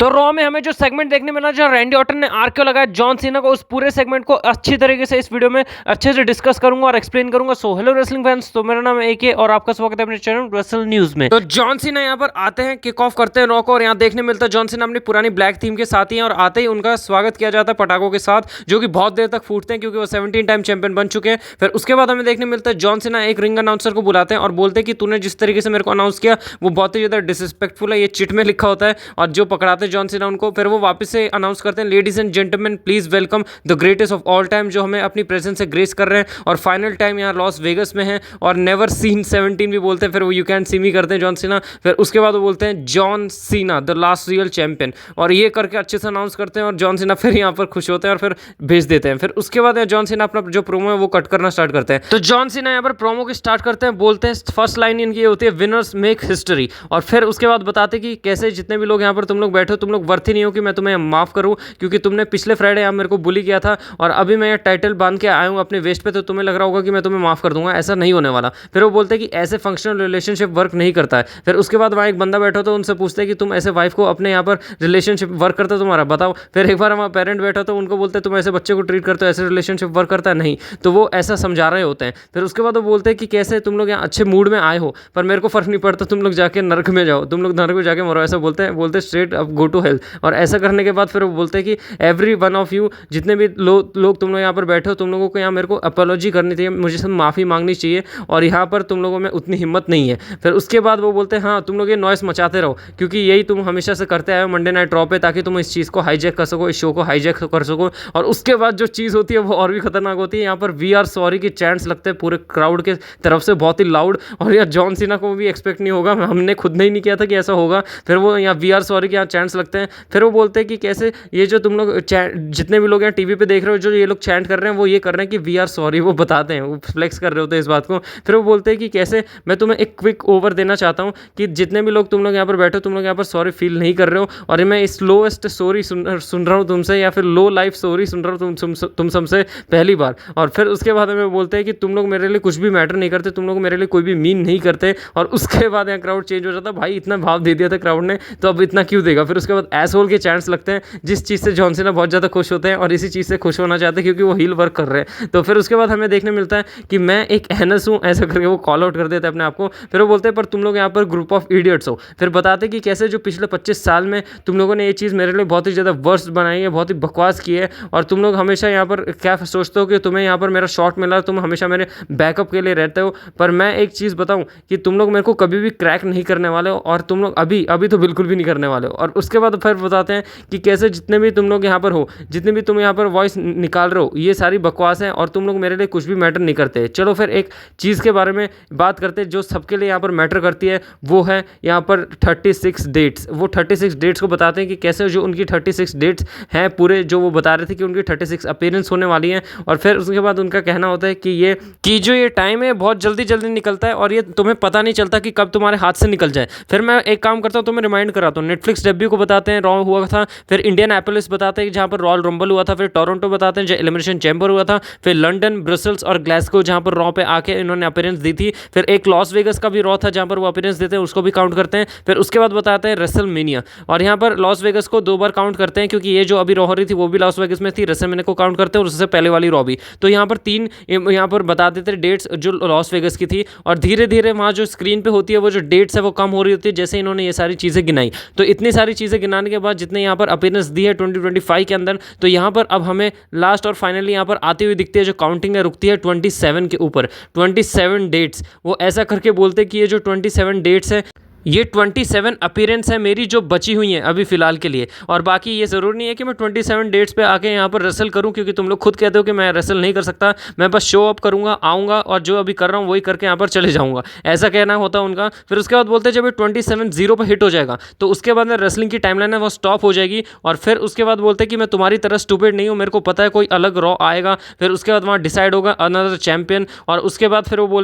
तो रॉ में हमें जो सेगमेंट देखने मिला, जो रैंडी ऑर्टन ने आर क्यों लगाया जॉन सीना को, उस पूरे सेगमेंट को अच्छी तरीके से इस वीडियो में अच्छे से डिस्कस करूंगा और एक्सप्लेन करूंगा। सो हेलो रेसलिंग फैंस, तो मेरा नाम है एके और आपका स्वागत है अपने चैनल रेसल न्यूज में। तो जॉन सीना यहाँ पर आते हैं, किक ऑफ करते हैं रॉ को और यहाँ देखने मिलता है जॉन सीना अपनी पुरानी ब्लैक थीम के साथ ही हैं और आते ही उनका स्वागत किया जाता है पटाखों के साथ, जो कि बहुत देर तक फूटते हैं क्योंकि वो 17 टाइम चैंपियन बन चुके हैं। फिर उसके बाद हमें देखने मिलता है जॉन सीना एक रिंग अनाउंसर को बुलाते हैं और बोलते हैं कि तूने जिस तरीके से मेरे को अनाउंस किया वो बहुत ही ज्यादा डिसरिस्पेक्टफुल है, ये चिट में लिखा होता है। और जो पकड़ाते हैं जॉन सीना उनको, फिर वो वापस से अनाउंस करते हैं, ladies and gentleman please welcome the greatest of all time, जो हमें अपनी प्रेजेंस से ग्रेस कर रहे हैं और फाइनल टाइम यहाँ लॉस वेगस में है। और नेवर सीन 17 भी बोलते हैं, फिर वो यू कैन सी मी करते हैं जॉन सीना। फिर उसके बाद वो बोलते हैं John Cena the last real champion, और ये करके अच्छे से अनाउंस करते हैं और जॉन सीना फिर यहाँ पर खुश होते हैं और फिर भेज देते हैं। फिर उसके बाद जॉन सीना अपना जो प्रोमो है वो कट करना स्टार्ट करते हैं। तो जॉन सीना यहाँ पर प्रोमो की स्टार्ट करते हैं, बोलते हैं फर्स्ट लाइन इनकी होती है विनर्स मेक हिस्ट्री, और फिर उसके बाद बताते कि कैसे जितने भी लोग यहाँ पर तुम लोग बैठो, तुम लोग वर्थ ही नहीं हो कि मैं तुम्हें माफ करूं, क्योंकि तुमने पिछले फ्राइडे यहाँ मेरे को बुली किया था और अभी मैं ये टाइटल बांध के आया हूँ अपने वेस्ट पे, तो तुम्हें लग रहा होगा कि मैं तुम्हें माफ कर दूंगा, ऐसा नहीं होने वाला। फिर वो बोलते हैं कि ऐसे फंक्शनल रिलेशनशिप वर्क नहीं करता है। फिर उसके बाद वहाँ एक बंदा बैठा तो उनसे पूछते हैं कि तुम ऐसे वाइफ को अपने यहाँ पर रिलेशनशिप वर्क करता तुम्हारा बताओ। फिर एक बार वहाँ पेरेंट बैठा तो उनको बोलते हैं तुम ऐसे बच्चे को ट्रीट करते हो, ऐसे रिलेशनशिप वर्क करता है नहीं, तो वो ऐसा समझा रहे होते हैं। फिर उसके बाद वो बोलते हैं कि कैसे तुम लोग यहाँ अच्छे मूड में आए हो पर मेरे को फर्क नहीं पड़ता, तुम लोग जाके नर्क में जाओ, तुम लोग नर्क में जाके मरो, ऐसा बोलते स्ट्रेट अब गो टू हेल्थ। और ऐसा करने के बाद फिर वो बोलते हैं कि एवरी वन ऑफ यू, जितने भी लोग तुम लोग यहाँ पर बैठे हो, तुम लोगों को यहाँ मेरे को अपॉलॉजी करनी चाहिए, मुझे सब माफ़ी मांगनी चाहिए और यहाँ पर तुम लोगों में उतनी हिम्मत नहीं है। फिर उसके बाद वो बोलते हैं हाँ तुम लोग ये नॉइस मचाते रहो, क्योंकि यही तुम हमेशा से करते आए हो मंडे नाइट रॉ पे, ताकि तुम इस चीज़ को हाईजैक कर सको, इस शो को हाईजैक कर सको। और उसके बाद जो चीज़ होती है वो और भी खतरनाक होती है। यहाँ पर वी आर सॉरी की चैंट्स लगते हैं पूरे क्राउड के तरफ से, बहुत ही लाउड, और यहाँ जॉन सीना को भी एक्सपेक्ट नहीं होगा, हमने खुद नहीं किया था कि ऐसा होगा। फिर वो यहाँ वी आर सॉरी के यहाँ चैंट्स लगते हैं। फिर वो बोलते हैं कि कैसे ये जो तुम लोग जितने भी लोग यहाँ टीवी पे देख रहे हो, जो ये लोग चैंट कर रहे हैं वो ये कर रहे हैं कि वी आर सॉरी, वो बताते हैं, वो फ्लेक्स कर रहे होते हैं इस बात को। फिर वो बोलते हैं कि कैसे मैं तुम्हें एक क्विक ओवर देना चाहता हूँ कि जितने भी लोग तुम लोग यहाँ पर बैठो, तुम लोग यहाँ पर सॉरी फील नहीं कर रहे हो, और मैं स्लोएस्ट स्टोरी सुन रहा हूँ तुमसे, या फिर लो लाइफ स्टोरी सुन रहा हूँ तुम सबसे पहली बार। और फिर उसके बाद हमें बोलते हैं कि तुम लोग मेरे लिए कुछ भी मैटर नहीं करते, तुम लोग मेरे लिए कोई भी मीन नहीं करते। और उसके बाद यहाँ क्राउड चेंज हो जाता है, भाई इतना भाव दे दिया था क्राउड ने तो अब इतना क्यों देगा। फिर उसके बाद एसहोल के चैंट्स लगते हैं, जिस चीज़ से जॉन सीना बहुत ज़्यादा खुश होते हैं और इसी चीज़ से खुश होना चाहते हैं क्योंकि वो हील वर्क कर रहे हैं। तो फिर उसके बाद हमें देखने मिलता है कि मैं एक एनस हूँ, ऐसा करके वो कॉल आउट कर देते हैं अपने आप को। फिर वो बोलते हैं पर तुम लोग यहाँ पर ग्रुप ऑफ इडियट्स हो। फिर बताते कि कैसे जो पिछले 25 साल में तुम लोगों ने ये चीज़ मेरे लिए बहुत ही ज़्यादा वर्स्ट बनाई है, बहुत ही बकवास की है, और तुम लोग हमेशा यहाँ पर क्या सोचते हो कि तुम्हें यहाँ पर मेरा शॉट मिला, तुम हमेशा मेरे बैकअप के लिए रहते हो। पर मैं एक चीज़ बताऊँ कि तुम लोग मेरे को कभी भी क्रैक नहीं करने वाले हो, और तुम लोग अभी तो बिल्कुल भी नहीं करने वाले हो। और उसके बाद फिर बताते हैं कि कैसे जितने भी तुम लोग यहाँ पर हो, जितने भी तुम यहाँ पर वॉइस निकाल रहे हो, ये सारी बकवास है और तुम लोग मेरे लिए कुछ भी मैटर नहीं करते। चलो फिर एक चीज़ के बारे में बात करते हैं जो सबके लिए यहाँ पर मैटर करती है, वो है यहाँ पर 36 डेट्स। वो 36 डेट्स को बताते हैं कि कैसे जो उनकी 36 डेट्स हैं पूरे, जो वो बता रहे थे कि उनकी 36 अपीयरेंस होने वाली हैं। और फिर उसके बाद उनका कहना होता है कि जो ये टाइम है बहुत जल्दी निकलता है और ये तुम्हें पता नहीं चलता कि कब तुम्हारे हाथ से निकल जाए। फिर मैं एक काम करता हूँ, तुम्हें रिमाइंड कराता हूँ, नेटफ्लिक्स डेब्यू को बताते हैं, रॉ हुआ था, फिर इंडियन एपोलिस बताते हैं जहाँ पर रॉयल रंबल हुआ था, फिर टोरंटो बताते हैं जो एलिमिनेशन चैम्बर हुआ था, फिर लंदन, ब्रसल्स और ग्लासगो जहाँ पर रॉ पे आके इन्होंने अपीयरेंस दी थी, फिर एक लॉस वेगस का भी रॉ था जहाँ पर वो अपीयरेंस देते हैं, उसको भी काउंट करते हैं। फिर उसके बाद बताते हैं रेसलमेनिया, और यहाँ पर लॉस वेगस को 2 बार काउंट करते हैं क्योंकि ये जो अभी रॉ हो रही थी वो भी लॉस वेगस में थी, रेसलमेनिया को काउंट करते हैं और उससे पहले वाली रॉ भी। तो यहाँ पर 3 यहाँ पर बता देते हैं डेट्स जो लॉस वेगस की थी, और धीरे धीरे वहाँ जो स्क्रीन पे होती है वो जो डेट्स है वो कम हो रही होती है जैसे इन्होंने ये सारी चीज़ें गिनाई। तो इतनी सारी चीज़ें गिनाने के बाद जितने यहाँ पर अपीयरेंस दी है 2025 के अंदर, तो यहाँ पर अब हमें लास्ट और फाइनली यहाँ पर आती हुई दिखती है, जो काउंटिंग है रुकती है 27 के ऊपर, 27 डेट्स। वो ऐसा करके बोलते हैं कि ये जो 27 डेट्स है ये 27 अपीयरेंस है मेरी जो बची हुई हैं अभी फ़िलहाल के लिए, और बाकी ये ज़रूरी नहीं है कि मैं 27 डेट्स पे आके यहाँ पर रेसल करूँ, क्योंकि तुम लोग खुद कहते हो कि मैं रेसल नहीं कर सकता, मैं बस शो अप करूँगा, आऊँगा और जो अभी कर रहा हूँ वही करके यहाँ पर चले जाऊँगा, ऐसा कहना होता है उनका। फिर उसके बाद बोलते हैं जब ये 27-0 पर हिट हो जाएगा तो उसके बाद में रेसलिंग की टाइमलाइन है वो स्टॉप हो जाएगी, और फिर उसके बाद बोलते हैं कि मैं तुम्हारी तरह स्टूपिड नहीं हूँ, मेरे को पता है कोई अलग रॉ आएगा। फिर उसके बाद वहाँ डिसाइड होगा अनदर चैंपियन, और उसके बाद फिर वो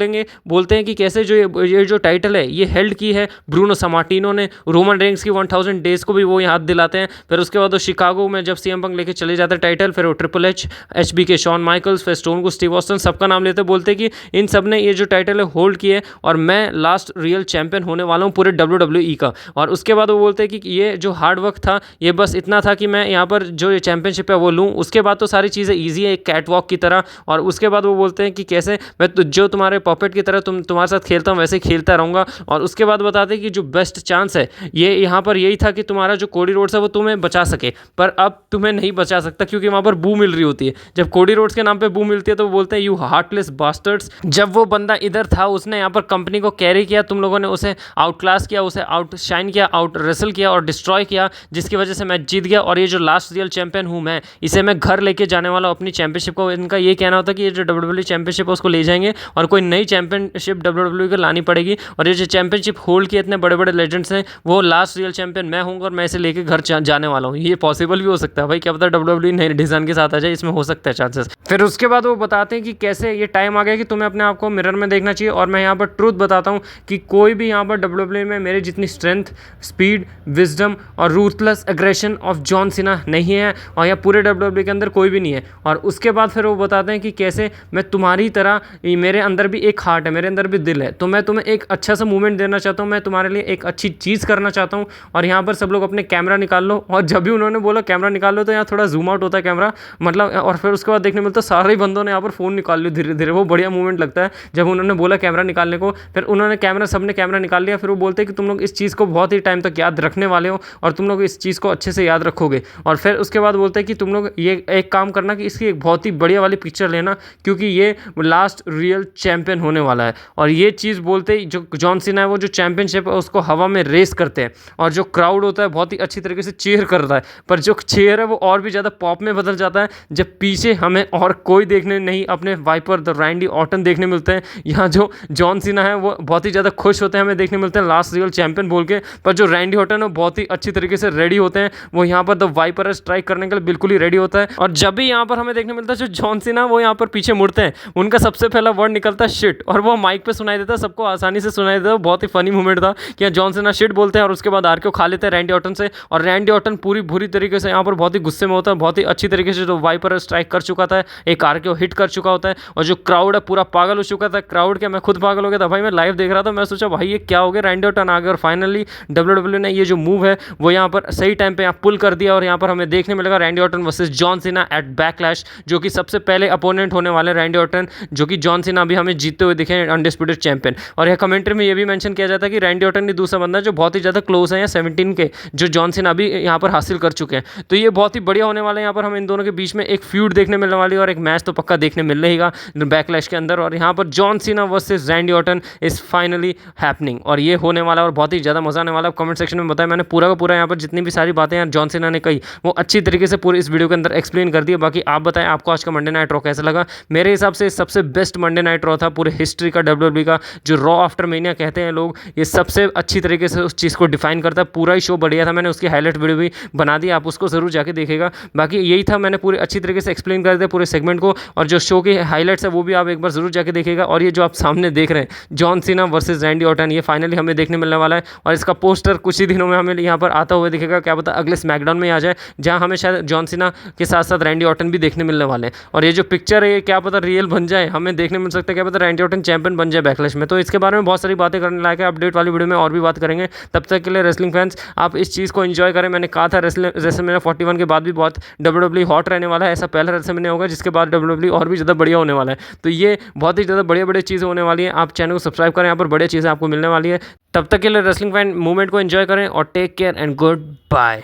बोलते हैं कि कैसे जो ये जो टाइटल है ये हेल्ड की है ब्रूनो समार्टिनो ने रोमन रेंस की 1000 डेज को भी वो याद दिलाते हैं। फिर उसके बाद वो शिकागो में जब सीएम पंक लेके चले जाते हैं टाइटल, फिर वो triple H, HBK, Shawn Michaels, फिर स्टोन को स्टीव ऑस्टिन, सबका नाम लेते बोलते कि इन सब ने ये जो टाइटल है होल्ड किए और मैं लास्ट रियल चैंपियन होने वाला हूँ पूरे WWE का। और उसके बाद वो बोलते हैं कि ये जो हार्ड वर्क था ये बस इतना था कि मैं यहाँ पर जो ये चैंपियनशिप है वो लूँ, उसके बाद तो सारी चीज़ें ईजी है एक कैट वॉक की तरह। और उसके बाद वो बोलते हैं कि कैसे मैं जो तुम्हारे पॉपेट की तरह तुम्हारे साथ खेलता हूँ वैसे ही खेलता रहूँगा। और उसके बाद बताते हैं कि जो बेस्ट चांस है ये यहाँ पर यही था कि तुम्हारा जो कोडी रोड्स है वो तुम्हें बचा सके, पर अब तुम्हें नहीं बचा सकता क्योंकि वहाँ पर बू मिल रही होती है। जब कोडी रोड्स के नाम पे बू मिलती है तो वो बोलते हैं यू हार्टलेस बास्टर्ड्स। जब वो बंदा इधर था उसने यहाँ पर कंपनी को कैरी किया, तुम लोगों ने उसे आउट क्लास किया, उसे आउट शाइन किया, आउट रेसल किया और डिस्ट्रॉय किया, जिसकी वजह से मैच जीत गया। और ये जो लास्ट रियल चैंपियन हूँ मैं, इसे मैं घर लेके जाने वाला हूँ अपनी चैंपियनशिप को। इनका ये कहना होता है कि ये जो WWE चैंपियनशिप है उसको ले जाएंगे और कोई नई चैंपियनशिप WWE को लानी पड़ेगी। और ये जो चैंपियनशिप होल्ड किए इतने बड़े बड़े लेजेंड्स हैं, वो लास्ट रियल चैंपियन मैं हूँ और मैं इसे लेके घर जाने वाला हूँ। ये पॉसिबल भी हो सकता है भाई, क्या पता WWE नए डिजाइन के साथ आ जाए, इसमें हो सकता है चांसेस। फिर उसके बाद वो बताते हैं कि कैसे ये टाइम आ गया कि तुम्हें अपने आप को मिरर में देखना चाहिए। और मैं यहाँ पर ट्रूथ बताता हूँ कि कोई भी यहाँ पर WWE में मेरे जितनी स्ट्रेंथ, स्पीड, विजडम और ruthless aggression of John Cena नहीं है, और यहाँ पूरे WWE के अंदर कोई भी नहीं है। और उसके बाद फिर वो बताते हैं कि कैसे मैं तुम्हारी तरह, मेरे अंदर भी एक हार्ट है, मेरे अंदर भी दिल है, तो मैं तुम्हें एक अच्छा सा मूवमेंट देना चाहता हूँ, मैं तुम्हारे लिए एक अच्छी चीज़ करना चाहता हूँ। और यहाँ पर सब लोग अपने कैमरा निकाल लो। और जब भी उन्होंने बोला कैमरा निकाल लो तो यहाँ थोड़ा जूम आउट होता है कैमरा, मतलब। और फिर उसके बाद देखने मिलता है सारे बंदों ने यहाँ पर फ़ोन निकाल लिया धीरे धीरे। वो बढ़िया मूवमेंट लगता है जब उन्होंने बोला कैमरा निकालने को। फिर उन्होंने सबने कैमरा निकाल लिया। फिर वो बोलते हैं कि तुम लोग इस चीज़ को बहुत ही टाइम तक याद रखने वाले हो और तुम लोग इस चीज़ को अच्छे से याद रखोगे। और फिर उसके बाद बोलते हैं कि तुम लोग ये एक काम करना कि इसकी एक बहुत ही बढ़िया वाली पिक्चर लेना, क्योंकि ये लास्ट रियल चैंपियन होने वाला है। और ये चीज़ बोलते ही जो जॉन सीना है वो जो चैंपियनशिप है उसको हवा में रेस करते हैं, और जो क्राउड होता है बहुत ही अच्छी तरीके से चीयर करता है। पर जो चीयर है वो और भी ज़्यादा पॉप में बदल जाता है जब पीछे हमें और कोई देखने नहीं, अपने वाइपर द रैंडी ऑर्टन देखने मिलते हैं। यहाँ जो जॉन सीना है वो बहुत ही ज़्यादा खुश होते हैं, हमें देखने मिलते हैं लास्ट रियल चैंपियन बोल के। पर जो रैंडी ऑर्टन है बहुत ही अच्छी तरीके से रेडी होते हैं, वो यहाँ पर द वाइपर स्ट्राइक करने के लिए बिल्कुल ही रेडी होता है। और जब भी यहाँ पर हमें देखने मिलता है जो जॉन सीना वो यहाँ पर पीछे मुड़ते हैं, उनका सबसे पहला वर्ड निकलता है शिट, और वो माइक पे सुनाई देता है, सबको आसानी से सुनाई देता है। बहुत ही फनी मूवमेंट था कि जॉन सीना शिट बोलते हैं और उसके बाद आरके खा लेते हैं रैंडी ऑर्टन से। और रैंडी ऑर्टन पूरी बुरी तरीके से यहाँ पर बहुत ही गुस्से में होता है, बहुत ही अच्छी तरीके से जो वाइपर स्ट्राइक कर चुका था, एक आरके को हिट कर चुका होता है। और जो क्राउड है पूरा पागल हो चुका था। क्राउड क्या, मैं खुद पागल हो गया था भाई। मैं लाइव देख रहा था, मैं सोचा भाई ये क्या हो गया, रैंडी ऑर्टन आ गया। और फाइनली WWE ने ये जो मूव है वो यहाँ पर सही टाइम पे यहाँ पुल कर दिया। और यहाँ पर हमें देखने मिलेगा Randy Orton versus John Cena at Backlash, जो कि सबसे पहले अपोनेंट होने वाले रैंडी ऑर्टन, जो कि जॉन सीना अभी हमें जीतते हुए दिखे, अनडिस्प्यूटेड चैंपियन। और यह कमेंट्री में ये भी मेंशन किया जाता है कि रैंडी ऑर्टन ही दूसरा बंदा जो बहुत ही ज़्यादा क्लोज है या 17 के, जो जॉन सीना अभी यहाँ पर हासिल कर चुके हैं। तो ये बहुत ही बढ़िया होने वाला है। यहाँ पर हम इन दोनों के बीच में एक फ्यूड देखने मिलने वाली है और एक मैच तो पक्का देखने मिलने ही बैकलैश के अंदर। और यहाँ पर John Cena versus Randy Orton is finally happening, और ये होने वाला है और बहुत ही ज़्यादा मजा आने वाला है। कमेंट सेक्शन में बताया मैंने पूरा का पूरा, यहाँ पर जितनी भी सारी बातें यार जॉन सीना ने कही वो अच्छी तरीके से पूरे इस वीडियो के अंदर एक्सप्लेन कर दिया। बाकी आप बताएं आपको आज का मंडे नाइट रॉ कैसा लगा। मेरे हिसाब से सबसे बेस्ट मंडे नाइट रॉ था पूरे हिस्ट्री का WWE का, जो रॉ आफ्टर मेनिया कहते हैं लोग, ये सबसे अच्छी तरीके से उस चीज़ को डिफाइन करता है। पूरा ही शो बढ़िया था, मैंने उसकी हाईलाइट वीडियो भी बना दी, आप उसको जरूर जाके देखेगा। बाकी यही था, मैंने पूरे अच्छी तरीके से एक्सप्लेन कर दिया पूरे सेगमेंट को, और जो शो की हाईलाइट्स है वो भी आप एक बार जरूर जाके देखेगा। और ये जो आप सामने देख रहे हैं John Cena versus Randy Orton, ये फाइनली हमें देखने मिलने वाला है। और इसका पोस्टर कुछ ही दिनों में हमें यहाँ पर आता हुआ दिखेगा, क्या पता अगले स्मैकडाउन में आ जाए, जहाँ हमें शायद जॉन सीना के साथ साथ रैंडी ऑर्टन भी देखने मिलने वाले हैं। और ये जो पिक्चर है ये क्या पता रियल बन जाए, हमें देखने मिल सकता है, क्या पता रैंडी ऑर्टन चैंपियन बन जाए बैकलैश में। तो इसके बारे में बहुत सारी बातें करने लायक है, अपडेट वाली वीडियो में और भी बात करेंगे। तब तक के लिए रेसलिंग फैंस आप इस चीज़ को एंजॉय करें। मैंने कहा था रेसलमेनिया 41 के बाद भी बहुत WWE हॉट रहने वाला है, ऐसा पहला रेसलमेनिया होगा जिसके बाद WWE और भी ज़्यादा बढ़िया होने वाला है। तो ये बहुत ही ज़्यादा बढ़िया बढ़िया चीज़ें होने वाली है। आप चैनल को सब्सक्राइब करें, यहाँ पर बढ़िया चीज़ें आपको मिलने वाली है। तब तक के लिए रेसलिंग फैन मूवमेंट को एंजॉय करें और take care and good bye.